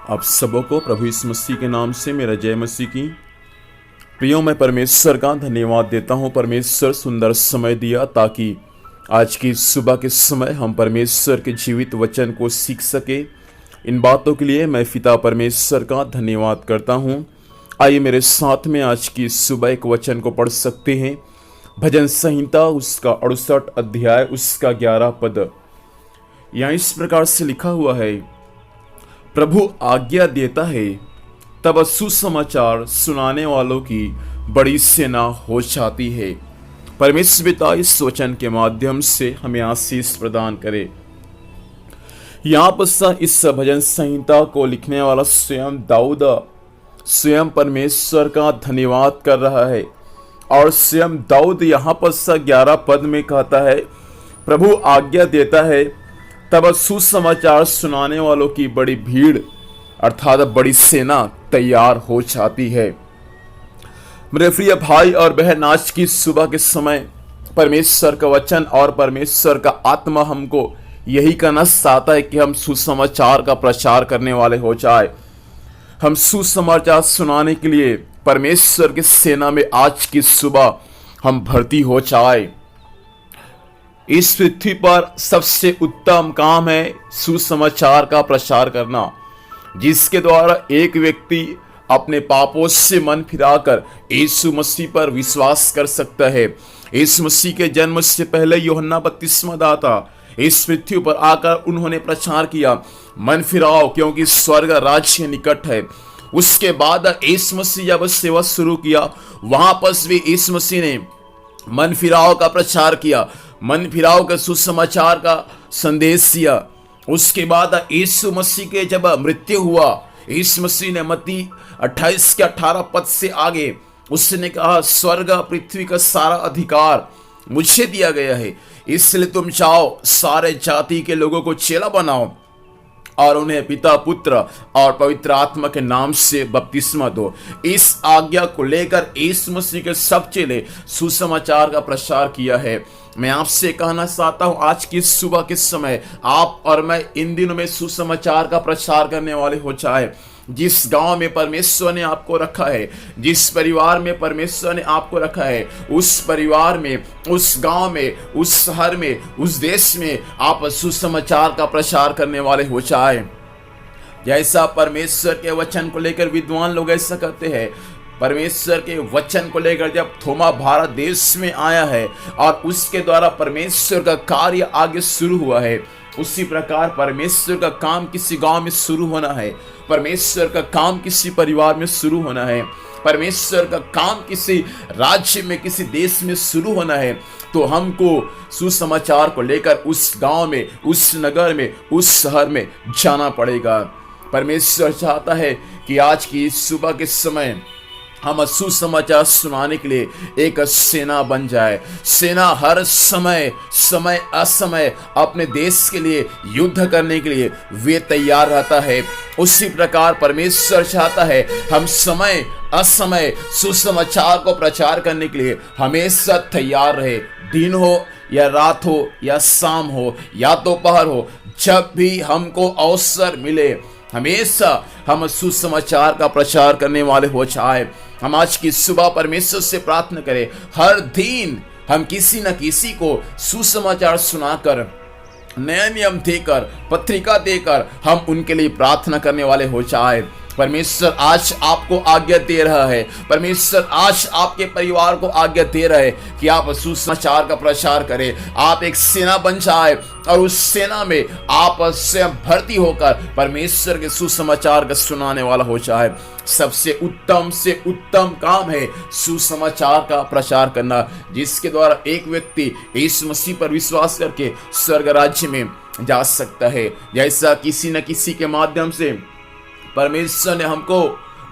आप सबों को प्रभु यीशु मसीह के नाम से मेरा जय मसीह की। प्रियो, मैं परमेश्वर का धन्यवाद देता हूँ। परमेश्वर सुंदर समय दिया ताकि आज की सुबह के समय हम परमेश्वर के जीवित वचन को सीख सके। इन बातों के लिए मैं पिता परमेश्वर का धन्यवाद करता हूँ। आइए मेरे साथ में आज की सुबह एक वचन को पढ़ सकते हैं। भजन संहिता उसका 68 अध्याय उसका 11 पद। यहाँ इस प्रकार से लिखा हुआ है, प्रभु आज्ञा देता है तब सुसमाचार सुनाने वालों की बड़ी सेना हो जाती है। परमेश्वर पिता इस वचन के माध्यम से हमें आशीष प्रदान करे। यहाँ पर इस भजन संहिता को लिखने वाला स्वयं दाऊद स्वयं परमेश्वर का धन्यवाद कर रहा है और स्वयं दाऊद यहाँ पर 11 पद में कहता है, प्रभु आज्ञा देता है तब सुसमाचार सुनाने वालों की बड़ी भीड़ अर्थात बड़ी सेना तैयार हो जाती है। मेरे प्रिय भाई और बहन, आज की सुबह के समय परमेश्वर का वचन और परमेश्वर का आत्मा हमको यही कहना चाहता है कि हम सुसमाचार का प्रचार करने वाले हो जाए। हम सुसमाचार सुनाने के लिए परमेश्वर की सेना में आज की सुबह हम भर्ती हो जाए। इस पृथ्वी पर सबसे उत्तम काम है सुसमाचार का प्रचार करना, जिसके द्वारा एक व्यक्ति अपने पापों से मन फिराकर यीशु मसीह पर विश्वास कर सकता है। यीशु मसीह के जन्म से पहले यूहन्ना बपतिस्मा दाता इस पृथ्वी पर आकर उन्होंने प्रचार किया, मन फिराओ क्योंकि स्वर्ग राज्य निकट है। उसके बाद यीशु मसीह जब सेवा शुरू किया, वहां पर भी यीशु मसीह ने मन फिराओ का प्रचार किया, मन फिराओ का सुसमाचार का संदेश दिया। उसके बाद यीशु मसीह के जब मृत्यु हुआ, यीशु मसीह ने मत्ती 28 के 18 पद से आगे उसने कहा, स्वर्ग पृथ्वी का सारा अधिकार मुझे दिया गया है, इसलिए तुम जाओ सारे जाति के लोगों को चेला बनाओ और उन्हें पिता पुत्र और पवित्र आत्मा के नाम से बपतिस्मा दो। इस आज्ञा को लेकर यीशु मसीह के सब चेले सुसमाचार का प्रचार किया है। मैं आपसे कहना चाहता हूं, आज की सुबह के समय आप और मैं इन दिनों में सुसमाचार का प्रचार करने वाले हो जाए। जिस गांव में परमेश्वर ने आपको रखा है, जिस परिवार में परमेश्वर ने आपको रखा है, उस परिवार में, उस गांव में, उस शहर में, उस देश में आप सुसमाचार का प्रचार करने वाले हो जाए। जैसा परमेश्वर के वचन को लेकर विद्वान लोग ऐसा कहते हैं, परमेश्वर के वचन को लेकर जब थोमा भारत देश में आया है और उसके द्वारा परमेश्वर का कार्य आगे शुरू हुआ है, उसी प्रकार परमेश्वर का काम किसी गांव में शुरू होना है, परमेश्वर का काम किसी परिवार में शुरू होना है, परमेश्वर का काम किसी राज्य में, किसी देश में शुरू होना है, तो हमको सुसमाचार को लेकर उस गांव में, उस नगर में, उस शहर में जाना पड़ेगा। परमेश्वर चाहता है कि आज की सुबह के समय हम सुसमाचार सुनाने के लिए एक सेना बन जाए। सेना हर समय, समय असमय अपने देश के लिए युद्ध करने के लिए वे तैयार रहता है। उसी प्रकार परमेश्वर चाहता है हम समय असमय सुसमाचार को प्रचार करने के लिए हमेशा तैयार रहे। दिन हो या रात हो या शाम हो या दोपहर हो, जब भी हमको अवसर मिले हमेशा हम सुसमाचार का प्रचार करने वाले हो जाए। हम आज की सुबह परमेश्वर से प्रार्थना करें, हर दिन हम किसी न किसी को सुसमाचार सुनाकर, नया नियम देकर, पत्रिका देकर हम उनके लिए प्रार्थना करने वाले हो जाए। परमेश्वर आज आपको आज्ञा दे रहा है, परमेश्वर आज आपके परिवार को आज्ञा दे रहा है कि आप सुसमाचार का प्रचार करें। आप एक सेना बन जाए और उस सेना में आप स्वयं भर्ती होकर परमेश्वर के सुसमाचार का सुनाने वाला हो जाए। सबसे उत्तम काम है सुसमाचार का प्रचार करना, जिसके द्वारा एक व्यक्ति यीशु मसीह पर विश्वास करके स्वर्ग राज्य में जा सकता है। जैसा किसी न किसी के माध्यम से परमेश्वर ने हमको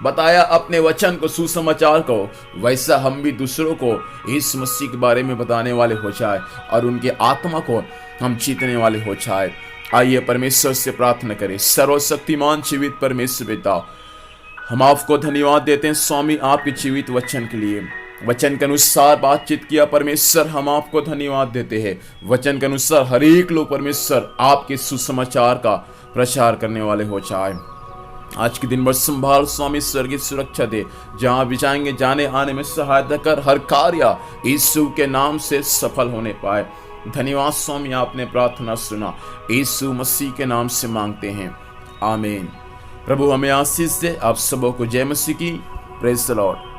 बताया अपने वचन को, सुसमाचार को, वैसा हम भी दूसरों को यीशु मसीह के बारे में बताने वाले हो जाए और उनके आत्मा को हम जीतने वाले हो जाए। आइए परमेश्वर से प्रार्थना करें। सर्वशक्तिमान जीवित परमेश्वर पिता, हम आपको धन्यवाद देते हैं स्वामी आपके जीवित वचन के लिए। वचन के अनुसार बातचीत किया परमेश्वर, हम आपको धन्यवाद देते हैं। वचन के अनुसार हर एक लोग परमेश्वर आपके सुसमाचार का प्रचार करने वाले हो जाए। आज के दिन भर संभाल स्वामी, स्वर्गीय सुरक्षा दे, जहां भी जाएंगे जाने आने में सहायता कर, हर कार्य यीशु के नाम से सफल होने पाए। धन्यवाद स्वामी, आपने प्रार्थना सुना, यीशु मसीह के नाम से मांगते हैं, आमीन। प्रभु हमें आशीष दे। आप सबों को जय मसीह की। Praise the Lord.